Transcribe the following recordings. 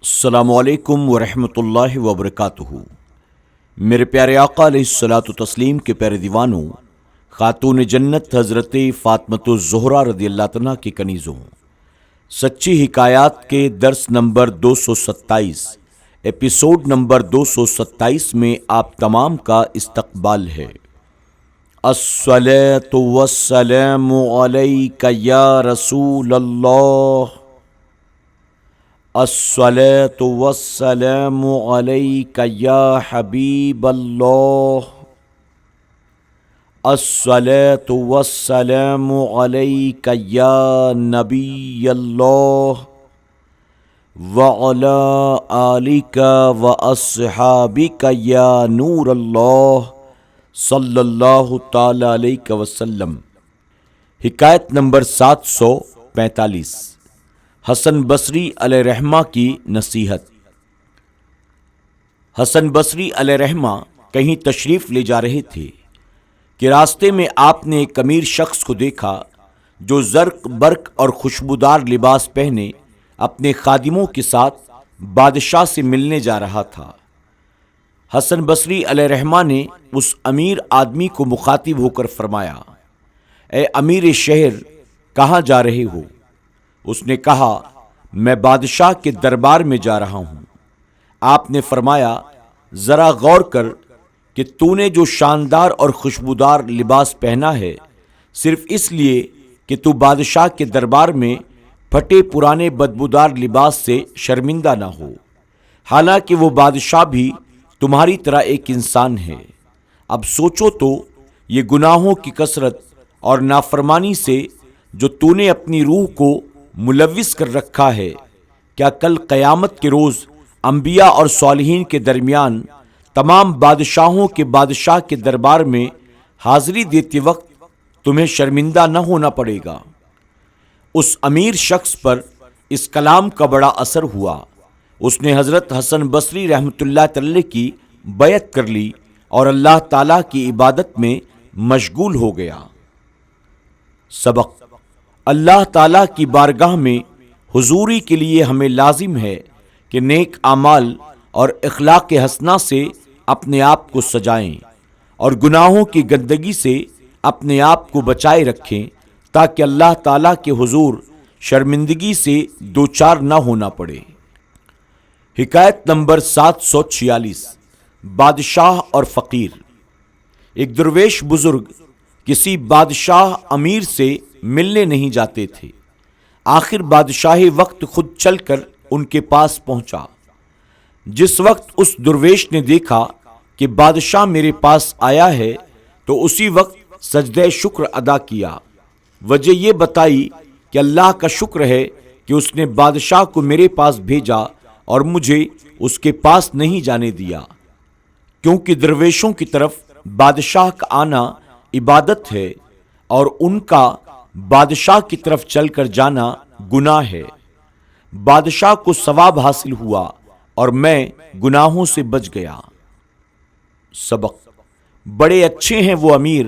السلام علیکم ورحمۃ اللہ وبرکاتہ۔ میرے پیارے آقا علیہ الصلوۃ والتسلیم کے پیارے دیوانوں، خاتون جنت حضرت فاطمۃ الزہرا رضی اللہ عنہا کی کنیزوں، سچی حکایات کے درس نمبر 227 ایپیسوڈ نمبر 227 میں آپ تمام کا استقبال ہے۔ الصلاۃ والسلام علیک یا رسول اللہ، الصلاۃ والسلام علیک یا حبیب اللہ، الصلاۃ والسلام علیک یا نبی اللہ، وعلی آلک واصحابک یا نور اللہ، صلی اللہ تعالی علیہ وسلم۔ حکایت نمبر 745، حسن بصری علیہ رحمہ کی نصیحت۔ حسن بصری علیہ رحمہ کہیں تشریف لے جا رہے تھے کہ راستے میں آپ نے ایک امیر شخص کو دیکھا جو زرق برق اور خوشبودار لباس پہنے اپنے خادموں کے ساتھ بادشاہ سے ملنے جا رہا تھا۔ حسن بصری علیہ رحمہ نے اس امیر آدمی کو مخاطب ہو کر فرمایا، اے امیر شہر، کہاں جا رہے ہو؟ اس نے کہا، میں بادشاہ کے دربار میں جا رہا ہوں۔ آپ نے فرمایا، ذرا غور کر کہ تو نے جو شاندار اور خوشبودار لباس پہنا ہے صرف اس لیے کہ تو بادشاہ کے دربار میں پھٹے پرانے بدبودار لباس سے شرمندہ نہ ہو، حالانکہ وہ بادشاہ بھی تمہاری طرح ایک انسان ہے۔ اب سوچو تو، یہ گناہوں کی کثرت اور نافرمانی سے جو تو نے اپنی روح کو ملوث کر رکھا ہے، کیا کل قیامت کے روز انبیاء اور صالحین کے درمیان تمام بادشاہوں کے بادشاہ کے دربار میں حاضری دیتے وقت تمہیں شرمندہ نہ ہونا پڑے گا؟ اس امیر شخص پر اس کلام کا بڑا اثر ہوا۔ اس نے حضرت حسن بصری رحمۃ اللہ تعالی کی بیعت کر لی اور اللہ تعالیٰ کی عبادت میں مشغول ہو گیا۔ سبق: اللہ تعالیٰ کی بارگاہ میں حضوری کے لیے ہمیں لازم ہے کہ نیک اعمال اور اخلاق حسنہ سے اپنے آپ کو سجائیں اور گناہوں کی گندگی سے اپنے آپ کو بچائے رکھیں، تاکہ اللہ تعالیٰ کے حضور شرمندگی سے دوچار نہ ہونا پڑے۔ حکایت نمبر 746، بادشاہ اور فقیر۔ ایک درویش بزرگ کسی بادشاہ امیر سے ملنے نہیں جاتے تھے۔ آخر بادشاہ وقت خود چل کر ان کے پاس پہنچا۔ جس وقت اس درویش نے دیکھا کہ بادشاہ میرے پاس آیا ہے تو اسی وقت سجدہ شکر ادا کیا۔ وجہ یہ بتائی کہ اللہ کا شکر ہے کہ اس نے بادشاہ کو میرے پاس بھیجا اور مجھے اس کے پاس نہیں جانے دیا، کیونکہ درویشوں کی طرف بادشاہ کا آنا عبادت ہے اور ان کا بادشاہ کی طرف چل کر جانا گناہ ہے۔ بادشاہ کو ثواب حاصل ہوا اور میں گناہوں سے بچ گیا۔ سبق: بڑے اچھے ہیں وہ امیر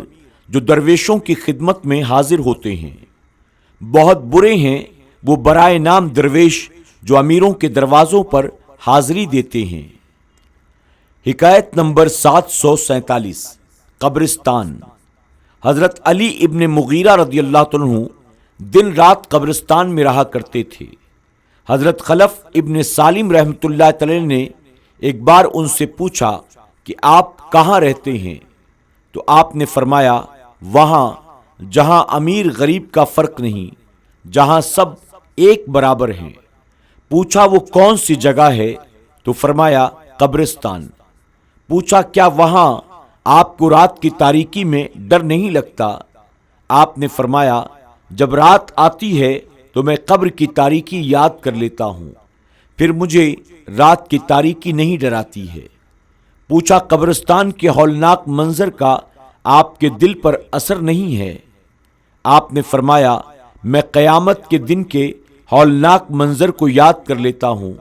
جو درویشوں کی خدمت میں حاضر ہوتے ہیں، بہت برے ہیں وہ برائے نام درویش جو امیروں کے دروازوں پر حاضری دیتے ہیں۔ حکایت نمبر 747، قبرستان۔ حضرت علی ابن مغیرہ رضی اللہ عنہ دن رات قبرستان میں رہا کرتے تھے۔ حضرت خلف ابن سالم رحمۃ اللہ تعالی نے ایک بار ان سے پوچھا کہ آپ کہاں رہتے ہیں؟ تو آپ نے فرمایا، وہاں جہاں امیر غریب کا فرق نہیں، جہاں سب ایک برابر ہیں۔ پوچھا وہ کون سی جگہ ہے؟ تو فرمایا قبرستان۔ پوچھا کیا وہاں آپ کو رات کی تاریکی میں ڈر نہیں لگتا؟ آپ نے فرمایا، جب رات آتی ہے تو میں قبر کی تاریکی یاد کر لیتا ہوں، پھر مجھے رات کی تاریکی نہیں ڈراتی ہے۔ پوچھا قبرستان کے ہولناک منظر کا آپ کے دل پر اثر نہیں ہے؟ آپ نے فرمایا، میں قیامت کے دن کے ہولناک منظر کو یاد کر لیتا ہوں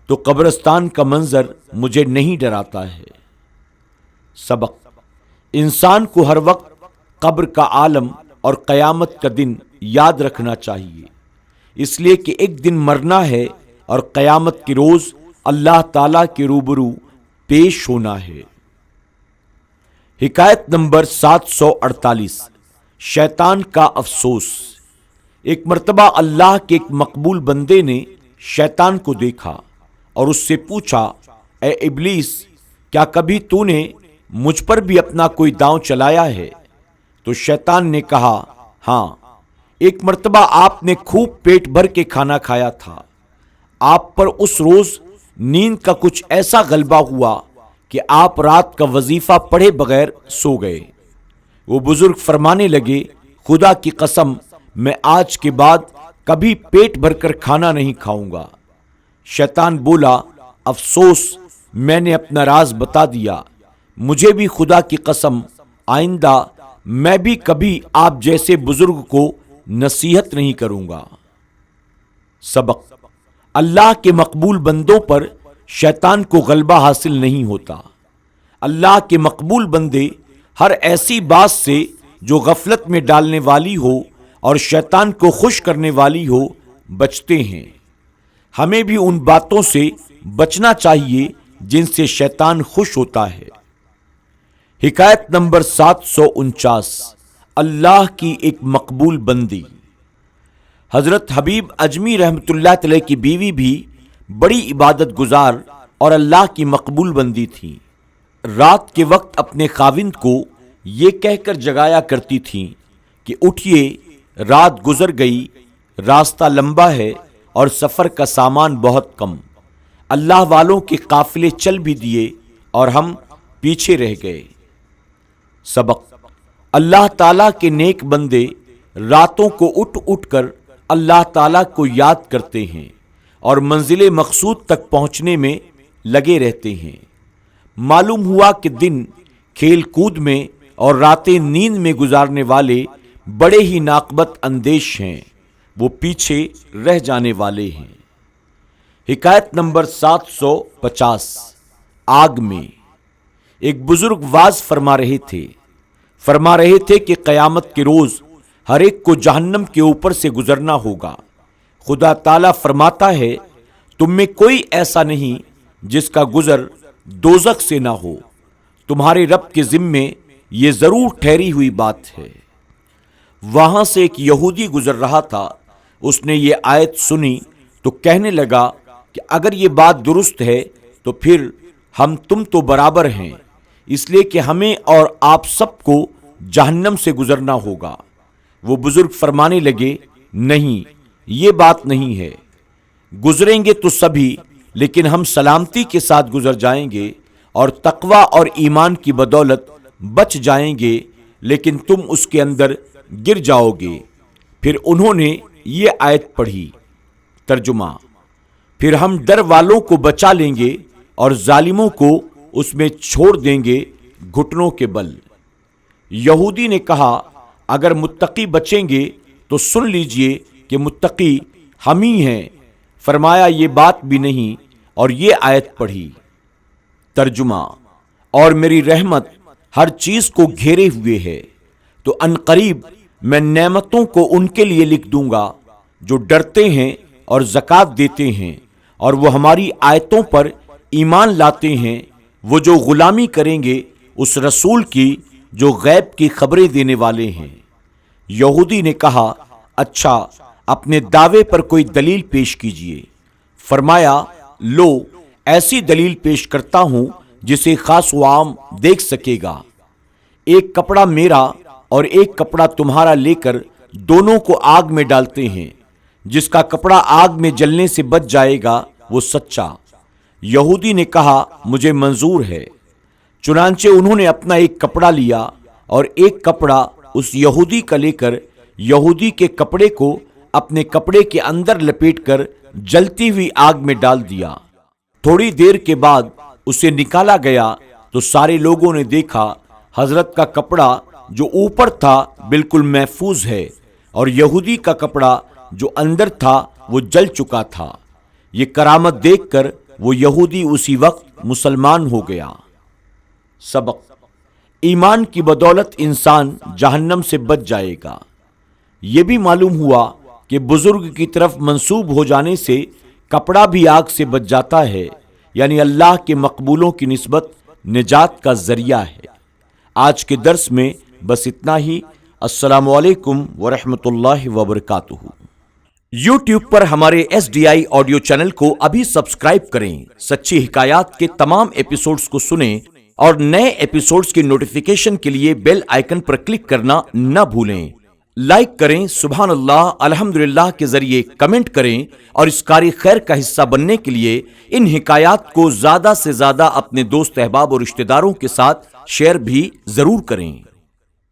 تو قبرستان کا منظر مجھے نہیں ڈراتا ہے۔ سبق: انسان کو ہر وقت قبر کا عالم اور قیامت کا دن یاد رکھنا چاہیے، اس لیے کہ ایک دن مرنا ہے اور قیامت کے روز اللہ تعالیٰ کے روبرو پیش ہونا ہے۔ حکایت نمبر 748، شیطان کا افسوس۔ ایک مرتبہ اللہ کے ایک مقبول بندے نے شیطان کو دیکھا اور اس سے پوچھا، اے ابلیس، کیا کبھی تو نے مجھ پر بھی اپنا کوئی داؤں چلایا ہے؟ تو شیطان نے کہا، ہاں، ایک مرتبہ آپ نے خوب پیٹ بھر کے کھانا کھایا تھا۔ آپ پر اس روز نیند کا کچھ ایسا غلبہ ہوا کہ آپ رات کا وظیفہ پڑھے بغیر سو گئے۔ وہ بزرگ فرمانے لگے، خدا کی قسم، میں آج کے بعد کبھی پیٹ بھر کر کھانا نہیں کھاؤں گا۔ شیطان بولا، افسوس، میں نے اپنا راز بتا دیا، مجھے بھی خدا کی قسم آئندہ میں بھی کبھی آپ جیسے بزرگ کو نصیحت نہیں کروں گا۔ سبق: اللہ کے مقبول بندوں پر شیطان کو غلبہ حاصل نہیں ہوتا۔ اللہ کے مقبول بندے ہر ایسی بات سے جو غفلت میں ڈالنے والی ہو اور شیطان کو خوش کرنے والی ہو بچتے ہیں۔ ہمیں بھی ان باتوں سے بچنا چاہیے جن سے شیطان خوش ہوتا ہے۔ حکایت نمبر 749، اللہ کی ایک مقبول بندی۔ حضرت حبیب اجمی رحمۃ اللہ علیہ کی بیوی بھی بڑی عبادت گزار اور اللہ کی مقبول بندی تھی۔ رات کے وقت اپنے خاوند کو یہ کہہ کر جگایا کرتی تھیں کہ اٹھئے، رات گزر گئی، راستہ لمبا ہے اور سفر کا سامان بہت کم، اللہ والوں کے قافلے چل بھی دیے اور ہم پیچھے رہ گئے۔ سبق: اللہ تعالیٰ کے نیک بندے راتوں کو اٹھ اٹھ کر اللہ تعالیٰ کو یاد کرتے ہیں اور منزل مقصود تک پہنچنے میں لگے رہتے ہیں۔ معلوم ہوا کہ دن کھیل کود میں اور راتیں نیند میں گزارنے والے بڑے ہی ناقبت اندیش ہیں، وہ پیچھے رہ جانے والے ہیں۔ حکایت نمبر 750، آگ میں۔ ایک بزرگ واعظ فرما رہے تھے کہ قیامت کے روز ہر ایک کو جہنم کے اوپر سے گزرنا ہوگا۔ خدا تعالیٰ فرماتا ہے، تم میں کوئی ایسا نہیں جس کا گزر دوزخ سے نہ ہو۔ تمہارے رب کے ذمے یہ ضرور ٹھہری ہوئی بات ہے۔ وہاں سے ایک یہودی گزر رہا تھا، اس نے یہ آیت سنی تو کہنے لگا کہ اگر یہ بات درست ہے تو پھر ہم تم تو برابر ہیں، اس لیے کہ ہمیں اور آپ سب کو جہنم سے گزرنا ہوگا۔ وہ بزرگ فرمانے لگے، نہیں، یہ بات نہیں ہے، گزریں گے تو سبھی، لیکن ہم سلامتی کے ساتھ گزر جائیں گے اور تقوی اور ایمان کی بدولت بچ جائیں گے، لیکن تم اس کے اندر گر جاؤ گے۔ پھر انہوں نے یہ آیت پڑھی۔ ترجمہ: پھر ہم ڈر والوں کو بچا لیں گے اور ظالموں کو اس میں چھوڑ دیں گے گھٹنوں کے بل۔ یہودی نے کہا، اگر متقی بچیں گے تو سن لیجئے کہ متقی ہم ہی ہیں۔ فرمایا، یہ بات بھی نہیں، اور یہ آیت پڑھی۔ ترجمہ: اور میری رحمت ہر چیز کو گھیرے ہوئے ہے، تو عنقریب میں نعمتوں کو ان کے لیے لکھ دوں گا جو ڈرتے ہیں اور زکوٰۃ دیتے ہیں، اور وہ ہماری آیتوں پر ایمان لاتے ہیں، وہ جو غلامی کریں گے اس رسول کی جو غیب کی خبریں دینے والے ہیں۔ یہودی نے کہا، اچھا، اپنے دعوے پر کوئی دلیل پیش کیجئے۔ فرمایا، لو، ایسی دلیل پیش کرتا ہوں جسے خاص و عام دیکھ سکے گا۔ ایک کپڑا میرا اور ایک کپڑا تمہارا لے کر دونوں کو آگ میں ڈالتے ہیں، جس کا کپڑا آگ میں جلنے سے بچ جائے گا وہ سچا۔ یہودی نے کہا، مجھے منظور ہے۔ چنانچہ انہوں نے اپنا ایک کپڑا لیا اور ایک کپڑا اس یہودی کا لے کر یہودی کے کپڑے کو اپنے کپڑے کے اندر لپیٹ کر جلتی ہوئی آگ میں ڈال دیا۔ تھوڑی دیر کے بعد اسے نکالا گیا تو سارے لوگوں نے دیکھا حضرت کا کپڑا جو اوپر تھا بالکل محفوظ ہے، اور یہودی کا کپڑا جو اندر تھا وہ جل چکا تھا۔ یہ کرامت دیکھ کر وہ یہودی اسی وقت مسلمان ہو گیا۔ سبق: ایمان کی بدولت انسان جہنم سے بچ جائے گا۔ یہ بھی معلوم ہوا کہ بزرگ کی طرف منسوب ہو جانے سے کپڑا بھی آگ سے بچ جاتا ہے، یعنی اللہ کے مقبولوں کی نسبت نجات کا ذریعہ ہے۔ آج کے درس میں بس اتنا ہی۔ السلام علیکم ورحمۃ اللہ وبرکاتہ۔ یوٹیوب پر ہمارے SDI آڈیو چینل کو ابھی سبسکرائب کریں، سچی حکایات کے تمام ایپیسوڈز کو سنیں اور نئے ایپیسوڈز کی نوٹیفیکیشن کے لیے بیل آئیکن پر کلک کرنا نہ بھولیں۔ لائک کریں، سبحان اللہ، الحمدللہ کے ذریعے کمنٹ کریں اور اس کاری خیر کا حصہ بننے کے لیے ان حکایات کو زیادہ سے زیادہ اپنے دوست احباب اور رشتہ داروں کے ساتھ شیئر بھی ضرور کریں۔